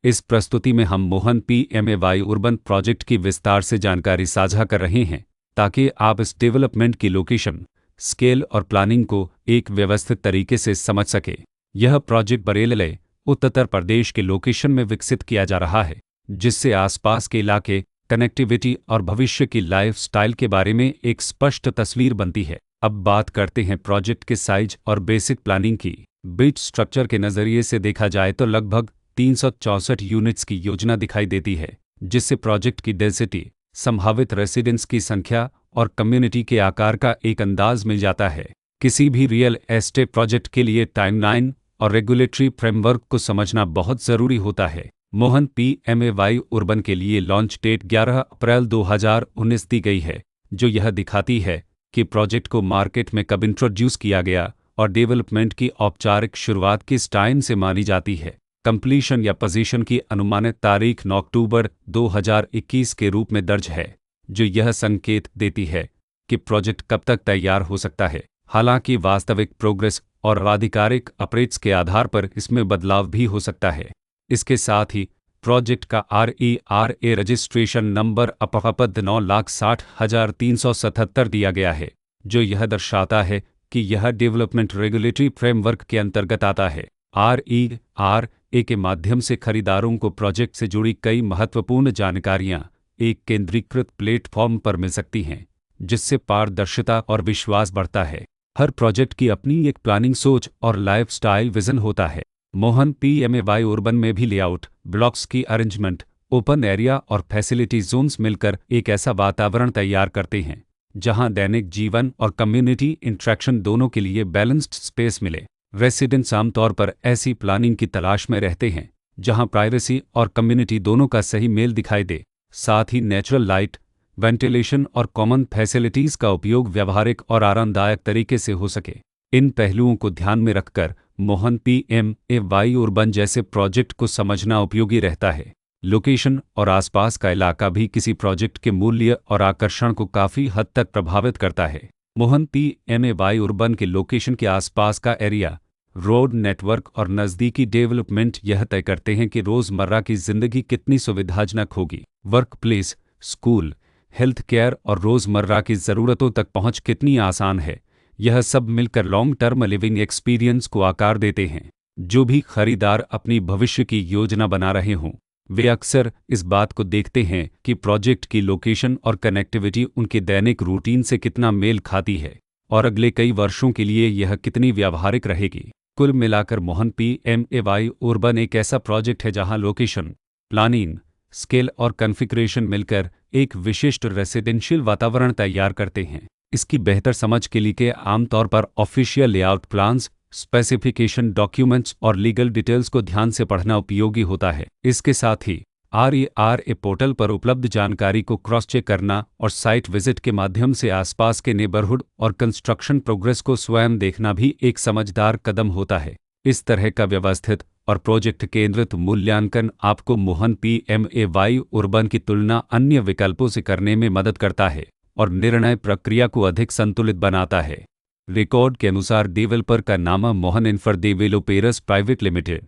इस प्रस्तुति में हम मोहन पीएमएवाई अर्बन प्रोजेक्ट की विस्तार से जानकारी साझा कर रहे हैं ताकि आप इस डेवलपमेंट की लोकेशन, स्केल और प्लानिंग को एक व्यवस्थित तरीके से समझ सकें। यह प्रोजेक्ट बरेली, उत्तर प्रदेश के लोकेशन में विकसित किया जा रहा है, जिससे आसपास के इलाके, कनेक्टिविटी और भविष्य की लाइफस्टाइल के बारे में एक स्पष्ट तस्वीर बनती है। अब बात करते हैं प्रोजेक्ट के साइज और बेसिक प्लानिंग की। बिट स्ट्रक्चर के नज़रिए से देखा जाए तो लगभग 364 यूनिट्स की योजना दिखाई देती है, जिससे प्रोजेक्ट की डेंसिटी, संभावित रेसिडेंट्स की संख्या और कम्युनिटी के आकार का एक अंदाज मिल जाता है। किसी भी रियल एस्टेट प्रोजेक्ट के लिए टाइमलाइन और रेगुलेटरी फ्रेमवर्क को समझना बहुत ज़रूरी होता है। मोहन पीएमएवाई अर्बन के लिए लॉन्च डेट 11 अप्रैल 2019 दी गई है, जो यह दिखाती है कि प्रोजेक्ट को मार्केट में कब इंट्रोड्यूस किया गया और डेवलपमेंट की औपचारिक शुरुआत किस टाइम से मानी जाती है। कंप्लीशन या पोजीशन की अनुमानित तारीख 9 अक्टूबर 2021 के रूप में दर्ज है, जो यह संकेत देती है कि प्रोजेक्ट कब तक तैयार हो सकता है। हालांकि वास्तविक प्रोग्रेस और आधिकारिक अपडेट्स के आधार पर इसमें बदलाव भी हो सकता है। इसके साथ ही प्रोजेक्ट का RERA रजिस्ट्रेशन नंबर अपपद 9,60,377 दिया गया है, जो यह दर्शाता है कि यह डेवलपमेंट रेगुलेटरी फ्रेमवर्क के अंतर्गत आता है। RERA के माध्यम से खरीदारों को प्रोजेक्ट से जुड़ी कई महत्वपूर्ण जानकारियां एक केंद्रीकृत प्लेटफॉर्म पर मिल सकती हैं, जिससे पारदर्शिता और विश्वास बढ़ता है। हर प्रोजेक्ट की अपनी एक प्लानिंग सोच और लाइफस्टाइल विजन होता है। मोहन पीएमएवाई अर्बन में भी लेआउट, ब्लॉक्स की अरेंजमेंट, ओपन एरिया और फैसिलिटी जोन्स मिलकर एक ऐसा वातावरण तैयार करते हैं जहां दैनिक जीवन और कम्युनिटी इंटरेक्शन दोनों के लिए बैलेंस्ड स्पेस मिले। रेसिडेंट्स आमतौर पर ऐसी प्लानिंग की तलाश में रहते हैं जहां प्राइवेसी और कम्युनिटी दोनों का सही मेल दिखाई दे। साथ ही नेचुरल लाइट, वेंटिलेशन और कॉमन फैसिलिटीज़ का उपयोग व्यावहारिक और आरामदायक तरीके से हो सके। इन पहलुओं को ध्यान में रखकर मोहन पीएमएवाई अर्बन जैसे प्रोजेक्ट को समझना उपयोगी रहता है। लोकेशन और आसपास का इलाका भी किसी प्रोजेक्ट के मूल्य और आकर्षण को काफ़ी हद तक प्रभावित करता है। मोहन पीएमएवाई अर्बन के लोकेशन के आसपास का एरिया, रोड नेटवर्क और नज़दीकी डेवलपमेंट यह तय करते हैं कि रोज़मर्रा की ज़िंदगी कितनी सुविधाजनक होगी। Work place, school, health care और रोज़मर्रा की ज़रूरतों तक पहुँच कितनी आसान है। यह सब मिलकर लॉन्ग टर्म लिविंग एक्सपीरियंस को आकार देते हैं। जो भी खरीदार अपनी भविष्य की योजना बना रहे हों, वे अक्सर इस बात को देखते हैं कि प्रोजेक्ट की लोकेशन और कनेक्टिविटी उनके दैनिक रूटीन से कितना मेल खाती है और अगले कई वर्षों के लिए यह कितनी व्यावहारिक रहेगी। कुल मिलाकर मोहन पीएमएवाई अर्बन एक ऐसा प्रोजेक्ट है जहां लोकेशन, प्लानिंग, स्केल और कॉन्फ़िगरेशन मिलकर एक विशिष्ट रेसिडेंशियल वातावरण तैयार करते हैं। इसकी बेहतर समझ के लिए आमतौर पर official layout plans, specification documents और लीगल डिटेल्स को ध्यान से पढ़ना उपयोगी होता है। इसके साथ ही RERA पोर्टल पर उपलब्ध जानकारी को क्रॉस चेक करना और साइट विजिट के माध्यम से आसपास के नेबरहुड और कंस्ट्रक्शन प्रोग्रेस को स्वयं देखना भी एक समझदार कदम होता है। इस तरह का व्यवस्थित और प्रोजेक्ट केंद्रित मूल्यांकन आपको मोहन पीएमएवाई अर्बन की तुलना अन्य विकल्पों से करने में मदद करता है और निर्णय प्रक्रिया को अधिक संतुलित बनाता है। रिकॉर्ड के अनुसार डेवलपर का नाम Mohan infra developers private limited